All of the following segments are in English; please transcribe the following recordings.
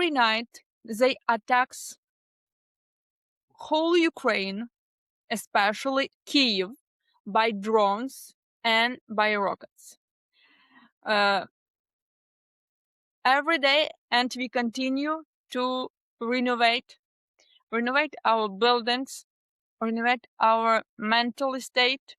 every night they attack whole Ukraine, especially Kiev, by drones and by rockets. Every day, and we continue to renovate our buildings, renovate our mental state,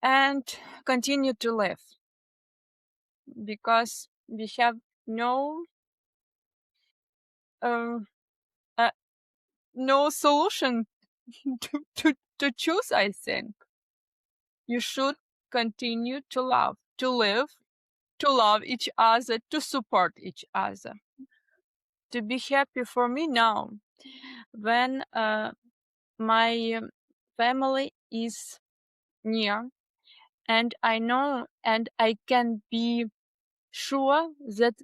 and continue to live, because we have no uh, no solution to choose. I think you should continue to love, to live, to love each other, to support each other, to be happy. For me now, when my family is near, and I know and I can be sure that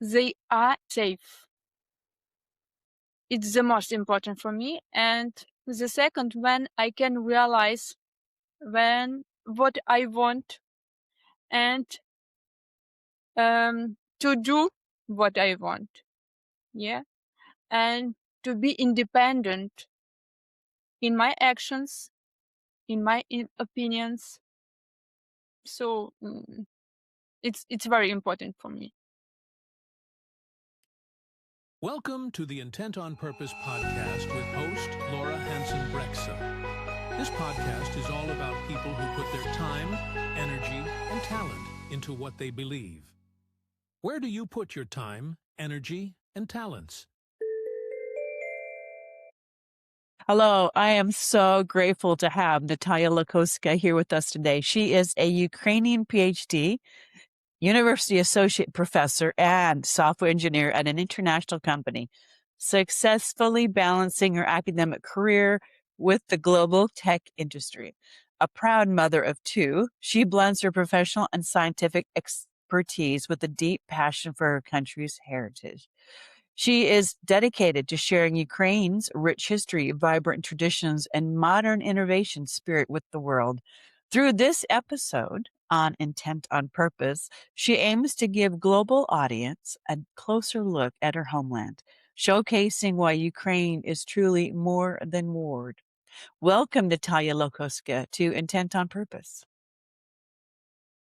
they are safe. It's the most important for me. And the second, when I can realize what I want, and to do what I want, yeah, and to be independent in my actions, in my opinions. So it's very important for me. Welcome to the Intent on Purpose podcast with host Laura Hansen Breksa. This podcast is all about people who put their time, energy, and talent into what they believe. Where do you put your time, energy, and talents? Hello, I am so grateful to have Natailia Lototska here with us today. She is a Ukrainian PhD, University Associate Professor, and software engineer at an international company, successfully balancing her academic career with the global tech industry. A proud mother of two, she blends her professional and scientific expertise with a deep passion for her country's heritage. She is dedicated to sharing Ukraine's rich history, vibrant traditions, and modern innovation spirit with the world. Through this episode on Intent on Purpose, she aims to give global audience a closer look at her homeland, showcasing why Ukraine is truly more than war. Welcome, Natailia Lototska, to Intent on Purpose.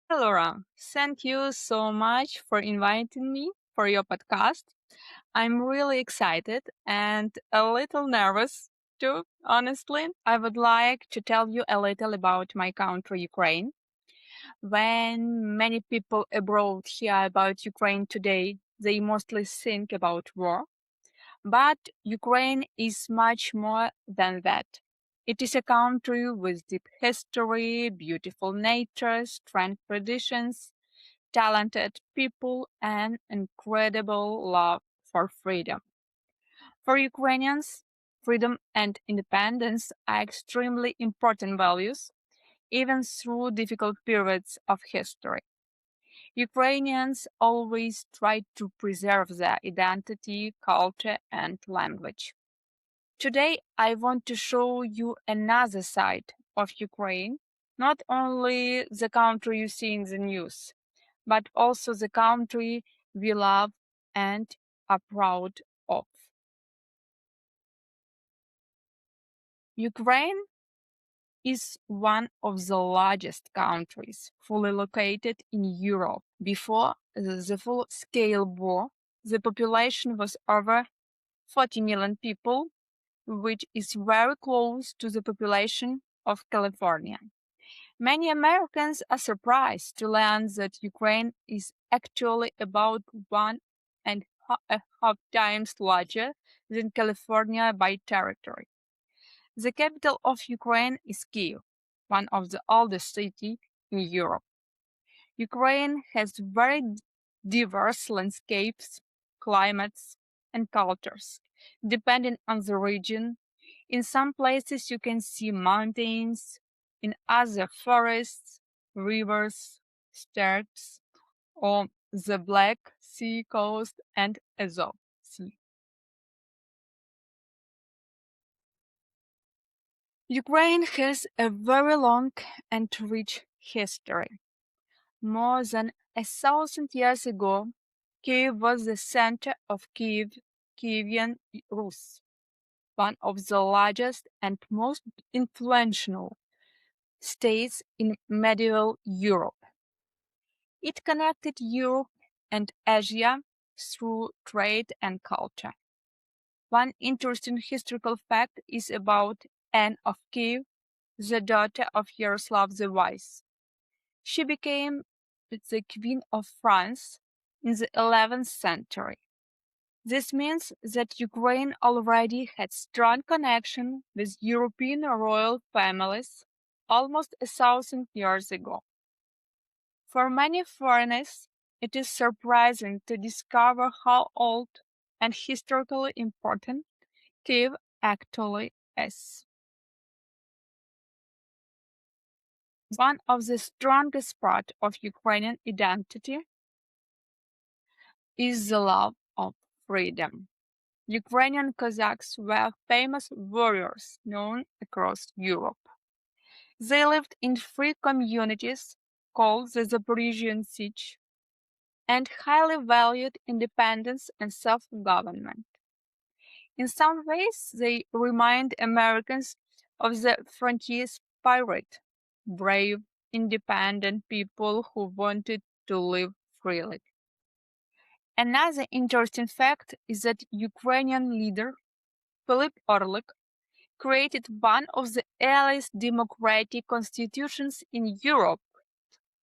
Hello, Laura. Thank you so much for inviting me for your podcast. I'm really excited and a little nervous too, honestly. I would like to tell you a little about my country, Ukraine. When many people abroad hear about Ukraine today, they mostly think about war. But Ukraine is much more than that. It is a country with deep history, beautiful nature, strong traditions, talented people, and incredible love for freedom. For Ukrainians, freedom and independence are extremely important values, even through difficult periods of history. Ukrainians always try to preserve their identity, culture, and language. Today, I want to show you another side of Ukraine, not only the country you see in the news, but also the country we love and are proud of. Ukraine is one of the largest countries fully located in Europe. Before the full-scale war, the population was over 40 million people, which is very close to the population of California. Many Americans are surprised to learn that Ukraine is actually about 1.5 times larger than California by territory. The capital of Ukraine is Kyiv, one of the oldest cities in Europe. Ukraine has very diverse landscapes, climates, and cultures, depending on the region. In some places you can see mountains, in other forests, rivers, steppes, or the Black Sea coast and Azov Sea. Ukraine has a very long and rich history. More than 1,000 years ago, Kiev was the center of Kievan Rus, one of the largest and most influential states in medieval Europe. It connected Europe and Asia through trade and culture. One interesting historical fact is about Anne of Kiev, the daughter of Yaroslav the Wise. She became the Queen of France in the 11th century. This means that Ukraine already had strong connection with European royal families almost 1,000 years ago. For many foreigners, it is surprising to discover how old and historically important Kiev actually is. One of the strongest parts of Ukrainian identity is the love of freedom. Ukrainian Cossacks were famous warriors known across Europe. They lived in free communities called the Zaporizhian Sich and highly valued independence and self-government. In some ways, they remind Americans of the frontier spirit, brave, independent people who wanted to live freely. Another interesting fact is that Ukrainian leader Philip Orlik created one of the earliest democratic constitutions in Europe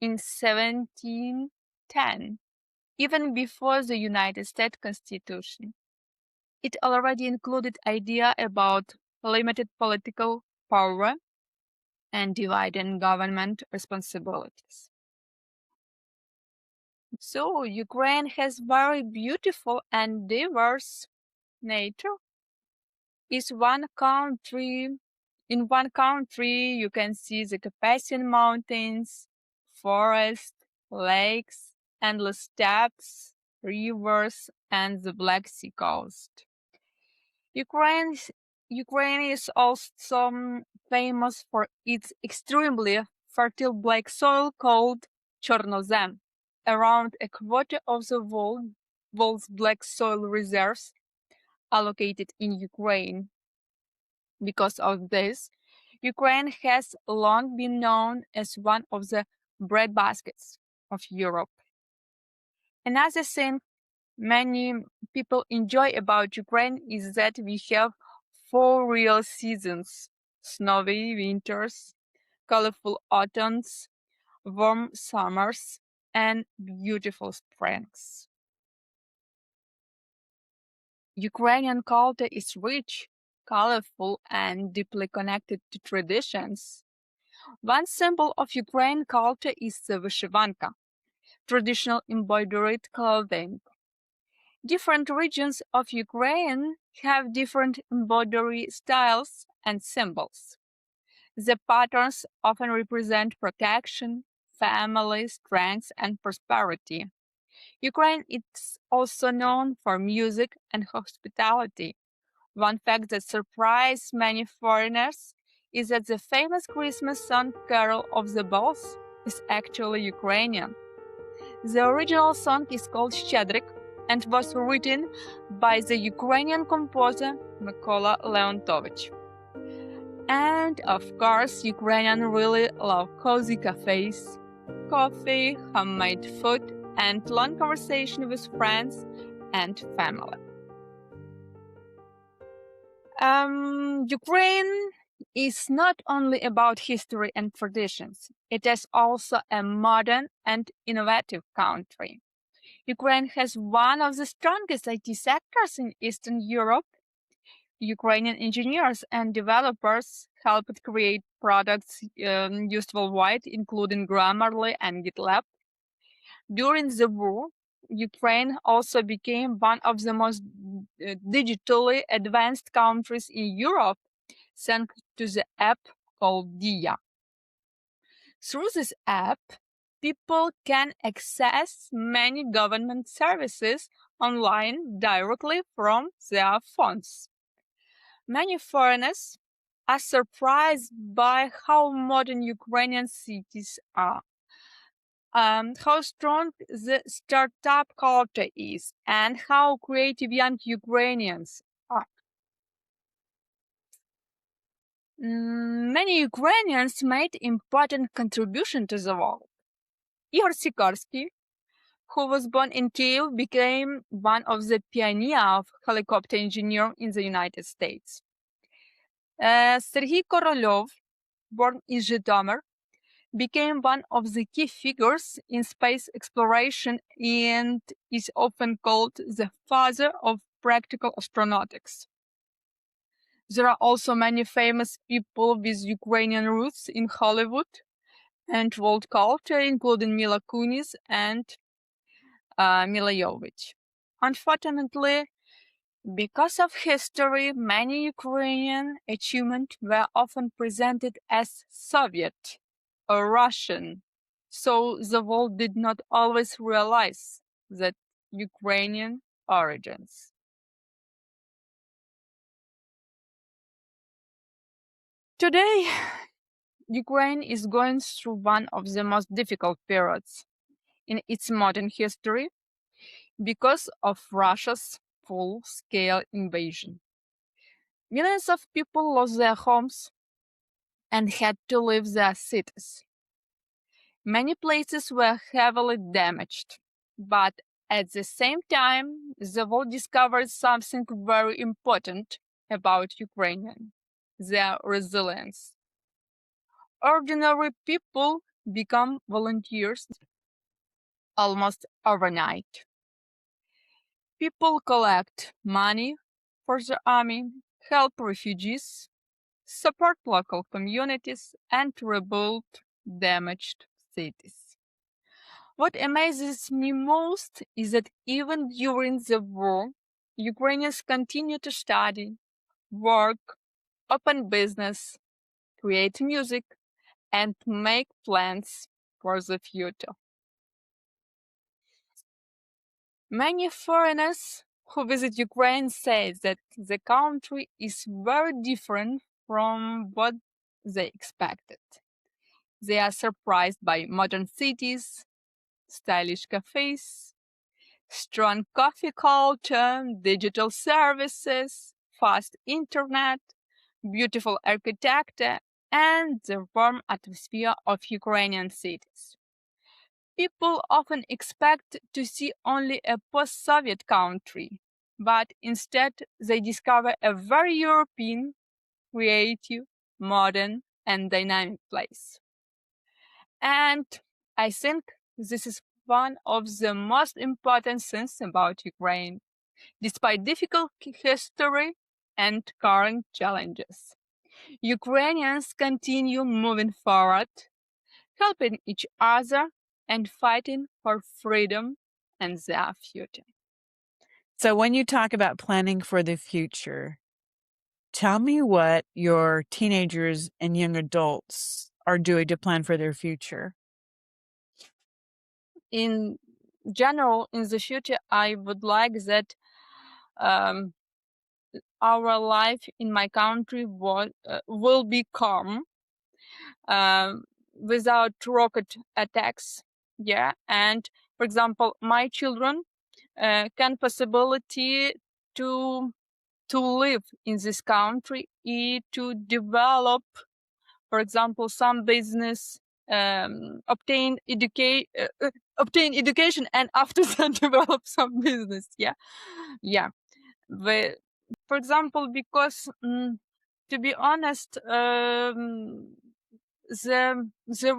in 1710, even before the United States Constitution. It already included idea about limited political power and dividing government responsibilities. So Ukraine has very beautiful and diverse nature. In one country, you can see the Carpathian Mountains, forests, lakes, endless steppes, rivers, and the Black Sea coast. Ukraine is also famous for its extremely fertile black soil called Chernozem. Around a quarter of the world's black soil reserves are located in Ukraine. Because of this, Ukraine has long been known as one of the breadbaskets of Europe. Another thing many people enjoy about Ukraine is that we have 4 real seasons: snowy winters, colorful autumns, warm summers, and beautiful springs. Ukrainian culture is rich, colorful, and deeply connected to traditions. One symbol of Ukrainian culture is the vyshyvanka, traditional embroidered clothing. Different regions of Ukraine have different embroidery styles and symbols. The patterns often represent protection, family, strength, and prosperity. Ukraine is also known for music and hospitality. One fact that surprised many foreigners is that the famous Christmas song Carol of the Bells is actually Ukrainian. The original song is called Щедрик and was written by the Ukrainian composer Mykola Leontovich. And of course, Ukrainians really love cozy cafes, coffee, homemade food, and long conversation with friends and family. Ukraine is not only about history and traditions, it is also a modern and innovative country. Ukraine has one of the strongest IT sectors in Eastern Europe. Ukrainian engineers and developers helped create products used worldwide, including Grammarly and GitLab. During the war, Ukraine also became one of the most digitally advanced countries in Europe, thanks to the app called Dia. Through this app, people can access many government services online directly from their phones. Many foreigners are surprised by how modern Ukrainian cities are. how strong the startup culture is and how creative young Ukrainians are. Many Ukrainians made important contribution to the world. Igor Sikorsky, who was born in Kiev, became one of the pioneers of helicopter engineer in the United States. Sergei Korolev, born in Zhytomyr, became one of the key figures in space exploration and is often called the father of practical astronautics. There are also many famous people with Ukrainian roots in Hollywood and world culture, including Mila Kunis and Mila Jovovich. Unfortunately, because of history, many Ukrainian achievements were often presented as Soviet or Russian, so the world did not always realize that Ukrainian origins. Today, Ukraine is going through one of the most difficult periods in its modern history because of Russia's full-scale invasion. Millions of people lost their homes and had to leave their cities. Many places were heavily damaged, but at the same time, the world discovered something very important about Ukrainian: their resilience. Ordinary people become volunteers almost overnight. People collect money for the army, help refugees, support local communities, and rebuild damaged cities. What amazes me most is that even during the war, Ukrainians continue to study, work, open business, create music, and make plans for the future. Many foreigners who visit Ukraine say that the country is very different from what they expected. They are surprised by modern cities, stylish cafes, strong coffee culture, digital services, fast internet, beautiful architecture, and the warm atmosphere of Ukrainian cities. People often expect to see only a post-Soviet country, but instead they discover a very European, creative, modern, and dynamic place. And I think this is one of the most important things about Ukraine, despite difficult history and current challenges. Ukrainians continue moving forward, helping each other, and fighting for freedom and their future. So when you talk about planning for the future, tell me what your teenagers and young adults are doing to plan for their future. In general, in the future, I would like that our life in my country will be calm, without rocket attacks. Yeah, and for example, my children can possibility to live in this country, to develop, for example, some business, obtain education, and after that develop some business. Yeah. For example, because to be honest, the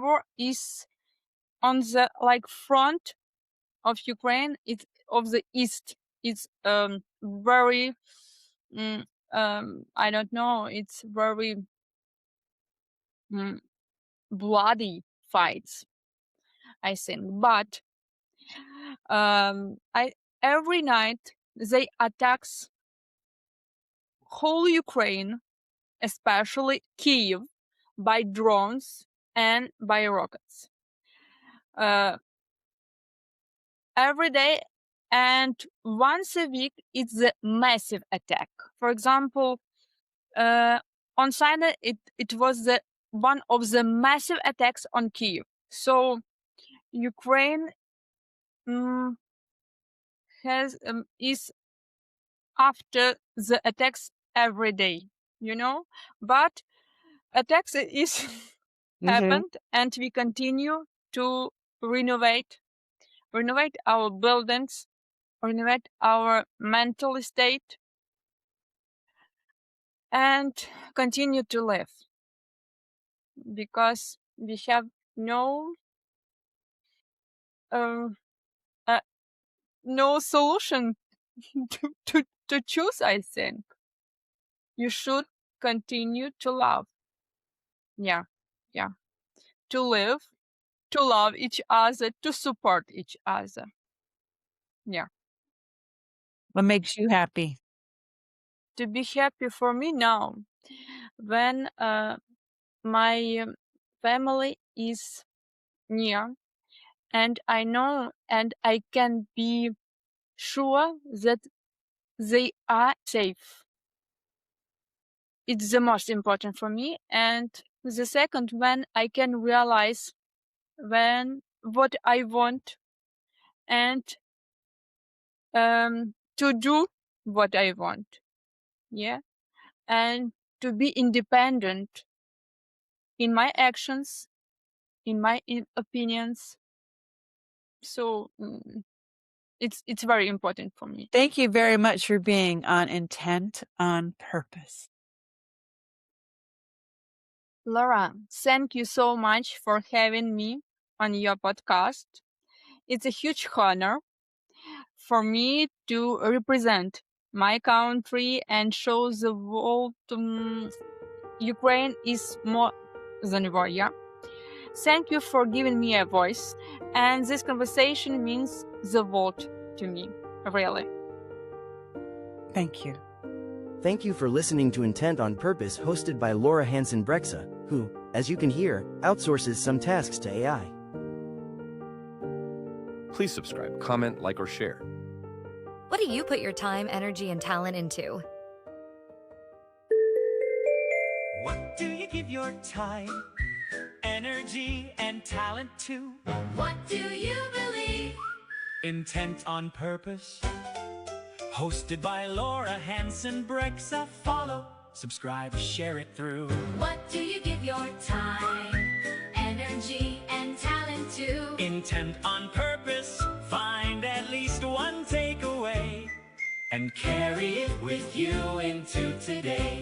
war is on the front of Ukraine. It's of the east. It's very I don't know. It's very bloody fights, I think. But every night they attacks whole Ukraine, especially Kiev, by drones and by rockets. Every day and once a week, it's a massive attack. For example, on Sunday, it was one of the massive attacks on Kiev. So Ukraine is after the attacks every day, but attacks is happened, and we continue to renovate our buildings, renovate our mental state, and continue to live, because we have no uh, no solution to choose. I think you should continue to love. Yeah, to live, to love each other, to support each other. Yeah. What makes you happy? To be happy for me now, when my family is near, and I know and I can be sure that they are safe. It's the most important for me. And the second, when I can realize what I want, and to do what I want. Yeah. And to be independent in my actions, in my opinions. So it's very important for me. Thank you very much for being on Intent on Purpose. Laura, thank you so much for having me on your podcast. It's a huge honor for me to represent my country and show the world Ukraine is more than a war. Yeah. Thank you for giving me a voice, and this conversation means the world to me, really. Thank you. Thank you for listening to Intent on Purpose, hosted by Laura Hansen Breksa, who, as you can hear, outsources some tasks to AI. Please subscribe, comment, like, or share. What do you put your time, energy, and talent into? What do you give your time, energy, and talent to? What do you believe? Intent on Purpose, hosted by Laura Hansen Breksa. Follow, subscribe, share it through. What do you give your time, energy, and talent to? Intent on Purpose, find at least one takeaway and carry it with you into today.